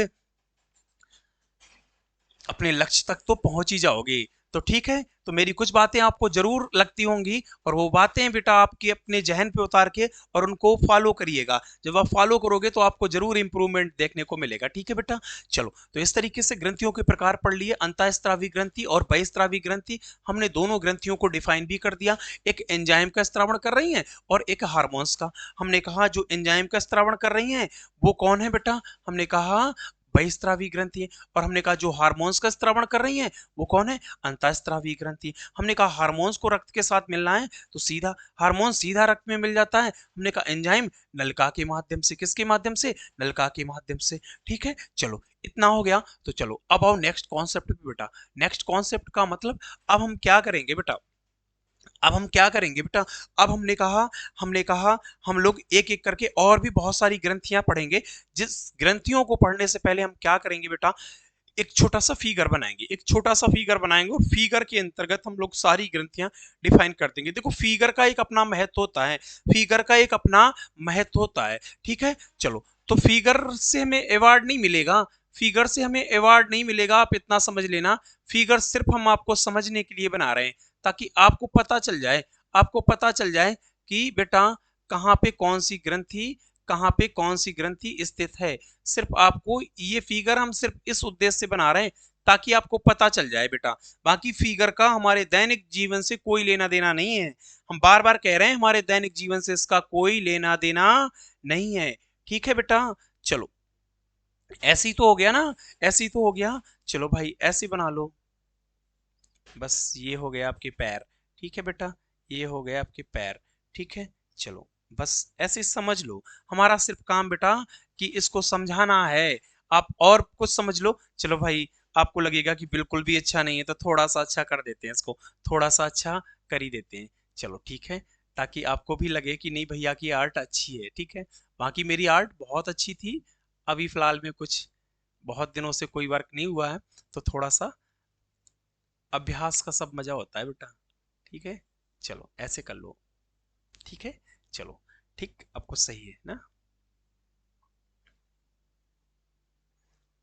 अपने लक्ष्य तक तो पहुंच ही जाओगे। तो ठीक है, तो मेरी कुछ बातें आपको जरूर लगती होंगी और वो बातें बेटा आपके अपने जहन पे उतार के और उनको फॉलो करिएगा। जब आप फॉलो करोगे तो आपको जरूर इंप्रूवमेंट देखने को मिलेगा। ठीक है बेटा, चलो तो इस तरीके से ग्रंथियों के प्रकार पढ़ लिए, अंतःस्रावी ग्रंथि और बहिस्रावी ग्रंथि। हमने दोनों ग्रंथियों को डिफाइन भी कर दिया, एक एंजाइम का स्त्रावण कर रही है और एक हार्मोन्स का। हमने कहा जो एंजाइम का स्त्रावण कर रही है वो कौन है बेटा, हमने कहा बहिस्रावी ग्रंथि है। और हमने कहा जो हार्मोन्स का स्त्रावण कर रही हैं वो कौन है, अंतःस्रावी ग्रंथि। हमने कहा हार्मोन्स को रक्त के साथ मिलना है तो सीधा हार्मोन सीधा रक्त में मिल जाता है। हमने कहा एंजाइम नलिका के माध्यम से, किसके माध्यम से, नलिका के माध्यम से। ठीक है, चलो इतना हो गया। तो चलो अब आओ नेक्स्ट कॉन्सेप्ट पे बेटा। नेक्स्ट कॉन्सेप्ट का मतलब अब हम क्या करेंगे बेटा, अब हम क्या करेंगे बेटा, अब हमने कहा हम लोग एक एक करके और भी बहुत सारी ग्रंथियां पढ़ेंगे। जिस ग्रंथियों को पढ़ने से पहले हम क्या करेंगे बेटा, एक छोटा सा फिगर बनाएंगे, एक छोटा सा फिगर बनाएंगे और फिगर के अंतर्गत हम लोग सारी ग्रंथियां डिफाइन कर देंगे। देखो फिगर का एक अपना महत्व होता है, फिगर का एक अपना महत्व होता है, ठीक है। चलो, तो फिगर से हमें अवार्ड नहीं मिलेगा, फिगर से हमें अवार्ड नहीं मिलेगा, आप इतना समझ लेना। फिगर सिर्फ हम आपको समझने के लिए बना रहे हैं, ताकि आपको पता चल जाए, आपको पता चल जाए कि बेटा कहाँ पे कौन सी ग्रंथि, कहाँ पे कौन सी ग्रंथि स्थित है। सिर्फ आपको ये फिगर हम सिर्फ इस उद्देश्य से बना रहे हैं ताकि आपको पता चल जाए बेटा। बाकी फिगर का हमारे दैनिक जीवन से कोई लेना देना नहीं है। हम बार बार कह रहे हैं हमारे दैनिक जीवन से इसका कोई लेना देना नहीं है, ठीक है बेटा। चलो, ऐसी तो हो गया ना, ऐसी तो हो गया। चलो भाई ऐसे बना लो, बस ये हो गया आपके पैर, ठीक है बेटा, ये हो गया आपके पैर, ठीक है। चलो, बस ऐसे समझ लो, हमारा सिर्फ काम बेटा कि इसको समझाना है। आप और कुछ समझ लो। चलो भाई, आपको लगेगा कि बिल्कुल भी अच्छा नहीं है तो थोड़ा सा अच्छा कर देते हैं इसको, थोड़ा सा अच्छा कर ही देते हैं। चलो ठीक है, ताकि आपको भी लगे कि नहीं भैया की आर्ट अच्छी है, ठीक है। बाकी मेरी आर्ट बहुत अच्छी थी, अभी फिलहाल में कुछ बहुत दिनों से कोई वर्क नहीं हुआ है, तो थोड़ा सा अभ्यास का सब मजा होता है बेटा, ठीक है। चलो ऐसे कर लो, ठीक है। चलो, ठीक, आपको सही है ना,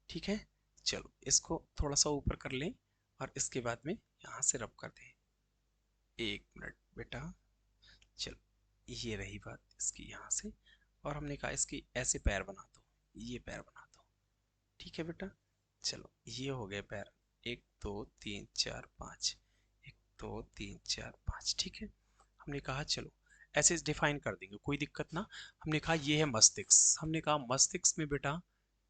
ठीक है। चलो इसको थोड़ा सा ऊपर कर लें और इसके बाद में यहाँ से रब कर दें। एक मिनट बेटा, चलो, ये रही बात इसकी यहाँ से, और हमने कहा इसकी ऐसे पैर बना दो, ये पैर बना दो, ठीक है बेटा। चलो, ये हो गए पैर, 1 2 3 4 5, 1 2 3 4 5, ठीक है। हमने कहा चलो ऐसे डिफाइन कर देंगे, कोई दिक्कत ना। हमने कहा ये है मस्तिष्क, हमने कहा मस्तिष्क में बेटा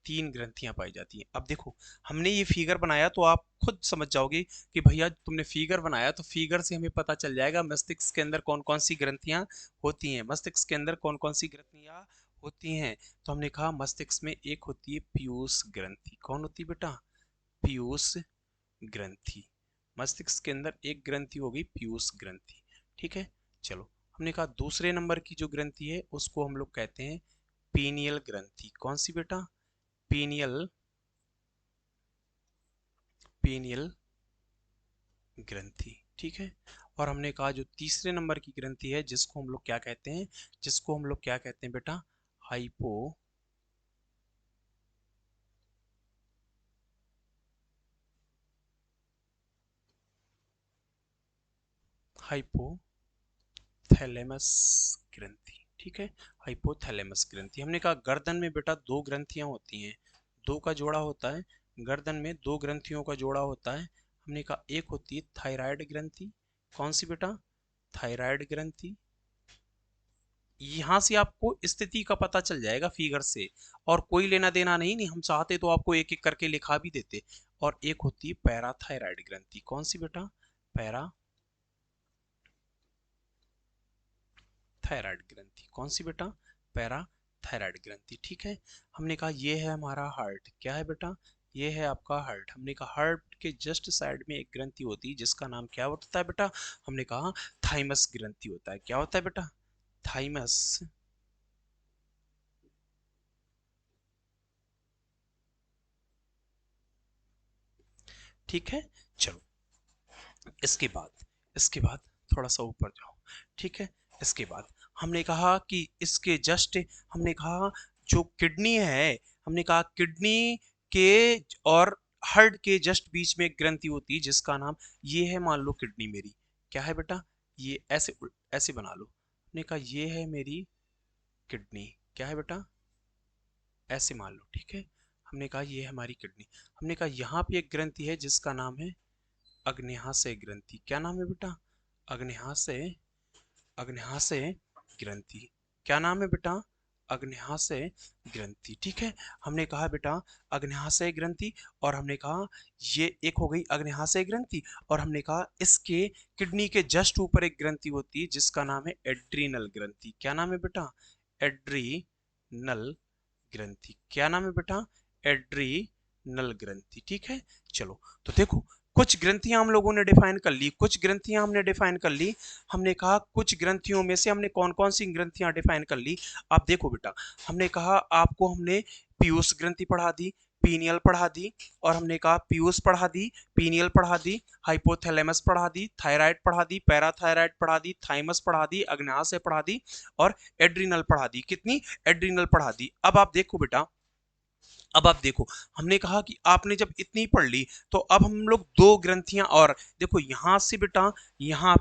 3 ग्रंथियां पाई जाती हैं। अब देखो, हमने ये फिगर बनाया तो आप खुद समझ जाओगे कि भैया तुमने फिगर बनाया, तो फिगर से हमें पता चल जाएगा मस्तिष्क के अंदर कौन कौन सी ग्रंथियां होती हैं, मस्तिष्क के अंदर कौन कौन सी ग्रंथियां होती हैं। तो हमने कहा मस्तिष्क में एक होती है पीयूष ग्रंथि। कौन होती है बेटा? पीयूष ग्रंथि। मस्तिष्क के अंदर एक ग्रंथि होगी पीयूष ग्रंथि, ठीक है। चलो, हमने कहा दूसरे नंबर की जो ग्रंथि है उसको हम लोग कहते हैं पीनियल ग्रंथि। कौन सी बेटा? पीनियल, पीनियल ग्रंथि, ठीक है। और हमने कहा जो तीसरे नंबर की ग्रंथि है जिसको हम लोग क्या कहते हैं, जिसको हम लोग क्या कहते हैं बेटा? हाइपो, हाइपोथैलेमस ग्रंथि, ठीक है। हाइपोथैलेमस ग्रंथि। हमने कहा गर्दन में बेटा 2 ग्रंथियां होती हैं, 2 का जोड़ा होता है, गर्दन में 2 ग्रंथियों का जोड़ा होता है। हमने कहा एक होती है थायराइड ग्रंथि। कौन सी बेटा? थायराइड ग्रंथि। यहाँ से आपको स्थिति का पता चल जाएगा फिगर से, और कोई लेना देना नहीं, नहीं हम चाहते तो आपको एक एक करके लिखा भी देते। और एक होती है पैराथायराइड ग्रंथि। कौन सी बेटा? पैराथायराइड ग्रंथि। कौन सी बेटा? पैराथायराइड ग्रंथि, ठीक है। हमने कहा ये है हमारा हार्ट। क्या है बेटा? ये है आपका हार्ट। हमने कहा हार्ट के जस्ट साइड में एक ग्रंथि होती है जिसका नाम क्या होता है बेटा? हमने कहा थाइमस ग्रंथि होता है। क्या होता है बेटा? थाइमस, ठीक है। चलो, इसके बाद थोड़ा सा ऊपर जाओ, ठीक है। इसके बाद हमने कहा कि इसके जस्ट, हमने कहा जो किडनी है, हमने कहा किडनी के और हार्ट के जस्ट बीच में एक ग्रंथि होती है जिसका नाम, ये है मान लो किडनी मेरी। क्या है बेटा? ये ऐसे ऐसे बना लो। हमने कहा ये है मेरी किडनी। क्या है बेटा? ऐसे मान लो, ठीक है। हमने कहा ये है हमारी किडनी। हमने कहा यहाँ पे एक ग्रंथि है जिसका नाम है अग्न्याशय ग्रंथि। क्या नाम है बेटा? अग्न्याशय, अग्न्याशय ग्रंथि। क्या नाम है बेटा? अग्न्याशय ग्रंथि, ठीक है। हमने कहा बेटा अग्न्याशय ग्रंथि, और हमने कहा ये एक हो गई अग्न्याशय ग्रंथि, और हमने कहा इसके किडनी के जस्ट ऊपर एक ग्रंथि होती है जिसका नाम है एड्रीनल ग्रंथि। क्या नाम है बेटा? एड्रीनल ग्रंथि। क्या नाम है बेटा? एड्रीनल ग्रंथि, ठीक है। चलो, तो देखो कुछ ग्रंथियां हम लोगों ने डिफाइन कर ली, कुछ ग्रंथियां हमने डिफाइन कर ली। हमने कहा कुछ ग्रंथियों में से हमने कौन कौन सी ग्रंथियां डिफाइन कर ली। आप देखो बेटा, हमने कहा आपको हमने पीयूष ग्रंथि पढ़ा दी। पीनियल पढ़ा दी, और हमने कहा पीयूष पढ़ा दी, पीनियल पढ़ा दी, हाइपोथैलेमस पढ़ा दी, थायराइड पढ़ा दी, पैराथायराइड पढ़ा दी, थाइमस पढ़ा दी, अग्नाशय पढ़ा दी, और एड्रिनल पढ़ा दी। कितनी? एड्रिनल पढ़ा दी। अब आप देखो बेटा, अब आप देखो, हमने कहा कि आपने जब इतनी पढ़ ली तो अब हम लोग दो ग्रंथियां और देखो, यहां से बेटा यहाँ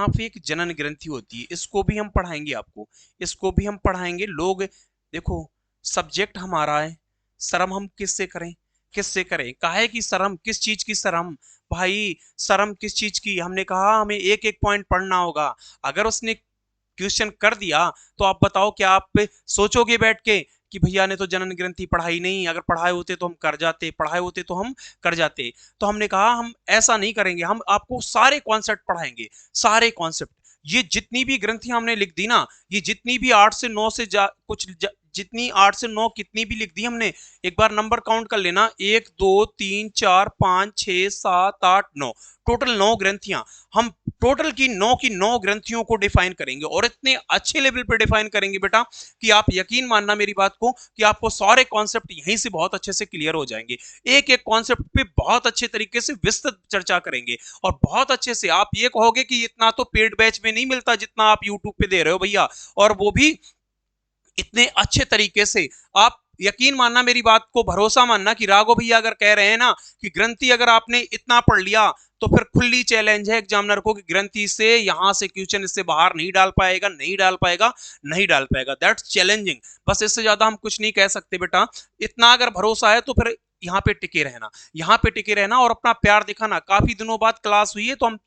पे एक जनन ग्रंथि होती है, इसको भी हम पढ़ाएंगे आपको, इसको भी हम पढ़ाएंगे। लोग देखो, सब्जेक्ट हमारा है, शर्म हम किससे करें? किससे करें? काहे की शर्म? किस चीज की शर्म भाई? शर्म किस चीज की? हमने कहा हमें एक एक पॉइंट पढ़ना होगा। अगर उसने क्वेश्चन कर दिया तो आप बताओ, क्या आप सोचोगे बैठ के कि भैया ने तो जनन ग्रंथि पढ़ाई नहीं, अगर पढ़ाए होते तो हम कर जाते, पढ़ाए होते तो हम कर जाते। तो हमने कहा हम ऐसा नहीं करेंगे, हम आपको सारे कॉन्सेप्ट पढ़ाएंगे, सारे कॉन्सेप्ट। ये जितनी भी ग्रंथियां हमने लिख दी ना, ये जितनी भी 8 से 9 से जितनी 8 से 9 कितनी भी लिख दी हमने, एक बार नंबर काउंट कर लेना, 1 2 3 4 5 6 7 8 9, टोटल 9 ग्रंथियां। हम टोटल की 9 ग्रंथियों को डिफाइन करेंगे, और इतने अच्छे लेवल पे डिफाइन करेंगे बेटा कि आप यकीन मानना मेरी बात को कि आपको सारे कॉन्सेप्ट यहीं से बहुत अच्छे से क्लियर हो जाएंगे। एक एक कॉन्सेप्ट पे बहुत अच्छे तरीके से विस्तृत चर्चा करेंगे, और बहुत अच्छे से आप ये कहोगे कि इतना तो पेड बैच में नहीं मिलता जितना आप यूट्यूब पे दे रहे हो भैया, और वो भी इतने अच्छे तरीके से। आप यकीन मानना मेरी बात को, भरोसा मानना कि राघव भैया अगर कह रहे हैं ना कि ग्रंथि अगर आपने इतना पढ़ लिया तो फिर खुली चैलेंज है एग्जामिनर को कि ग्रंथि से यहां से क्वेश्चन इससे बाहर नहीं डाल पाएगा, नहीं डाल पाएगा, नहीं डाल पाएगा। That's challenging. बस इससे ज्यादा हम कुछ नहीं कह सकते बेटा। इतना अगर भरोसा है तो फिर यहाँ पे टिके रहना, यहाँ पे टिके रहना और अपना प्यार दिखाना। काफी दिनों बाद क्लास हुई है तो हम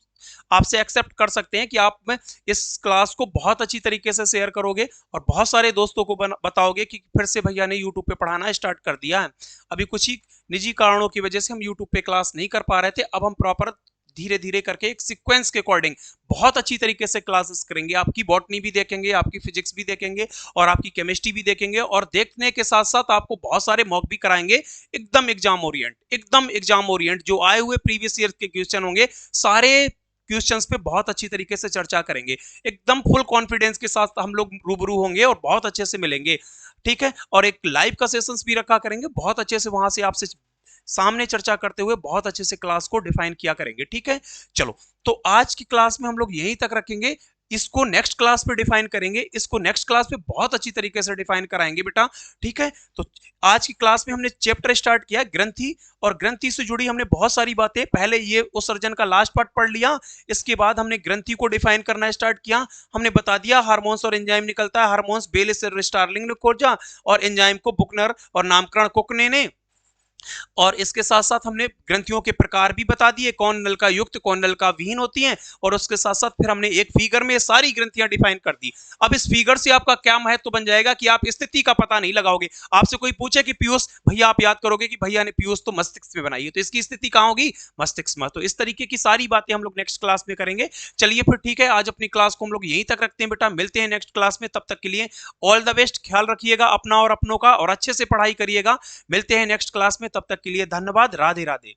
आपसे एक्सेप्ट कर सकते हैं कि आप में इस क्लास को बहुत अच्छी तरीके से शेयर करोगे और बहुत सारे दोस्तों को बताओगे कि फिर से भैया ने यूट्यूब पे पढ़ाना स्टार्ट कर दिया है। अभी कुछ ही निजी कारणों की वजह से हम यूट्यूब पे क्लास नहीं कर पा रहे थे, अब हम प्रॉपर धीरे धीरे करके एक सीक्वेंस के अकॉर्डिंग बहुत अच्छी तरीके से क्लासेस करेंगे। आपकी बॉटनी भी देखेंगे, आपकी फिजिक्स भी देखेंगे, और आपकी केमिस्ट्री भी देखेंगे, और देखने के साथ साथ आपको बहुत सारे मॉक भी कराएंगे। एकदम एग्जाम ओरिएंट, एकदम एग्जाम ओरिएंट, जो आए हुए प्रीवियस ईयर के क्वेश्चन होंगे सारे क्वेश्चंस पे बहुत अच्छी तरीके से चर्चा करेंगे। एकदम फुल कॉन्फिडेंस के साथ हम लोग रूबरू होंगे और बहुत अच्छे से मिलेंगे, ठीक है। और एक लाइव का सेशंस भी रखा करेंगे, बहुत अच्छे से वहां से आपसे सामने चर्चा करते हुए बहुत अच्छे से क्लास को डिफाइन किया करेंगे, ठीक है। चलो, तो आज की क्लास में हम लोग यहीं तक रखेंगे, इसको नेक्स्ट क्लास पे डिफाइन करेंगे, इसको नेक्स्ट क्लास पे बहुत अच्छी तरीके से डिफाइन कराएंगे बेटा, ठीक है। तो आज की क्लास में हमने चैप्टर स्टार्ट किया ग्रंथि, और ग्रंथि से जुड़ी हमने बहुत सारी बातें, पहले ये उत्सर्जन का लास्ट पार्ट पढ़ लिया, इसके बाद हमने ग्रंथि को डिफाइन करना स्टार्ट किया। हमने बता दिया हार्मोन्स और एंजाइम निकलता है, हार्मोन्स बेलिस स्टार्लिंग ने खोजा, और एंजाइम को बुकनर और नामकरण कुकने ने। और इसके साथ साथ हमने ग्रंथियों के प्रकार भी बता दिए, कौन नल का युक्त, कौन नल का विहीन होती हैं, और उसके साथ साथ फिर हमने एक फिगर में सारी ग्रंथियां डिफाइन कर दी। अब इस फिगर से आपका क्या महत्व बन जाएगा कि आप स्थिति का पता नहीं लगाओगे। आपसे कोई पूछे कि पीयूष भैया, आप याद करोगे कि भैया ने पीयूष तो मस्तिष्क में बनाई है, तो इसकी स्थिति कहां होगी? मस्तिष्क में। तो इस तरीके की सारी बातें हम लोग नेक्स्ट क्लास में करेंगे। चलिए फिर ठीक है, आज अपनी क्लास को हम लोग यहीं तक रखते हैं बेटा, मिलते हैं नेक्स्ट क्लास में। तब तक के लिए ऑल द बेस्ट, ख्याल रखिएगा अपना और अपनों का, और अच्छे से पढ़ाई करिएगा। मिलते हैं नेक्स्ट क्लास में, तब तक के लिए धन्यवाद। राधे राधे।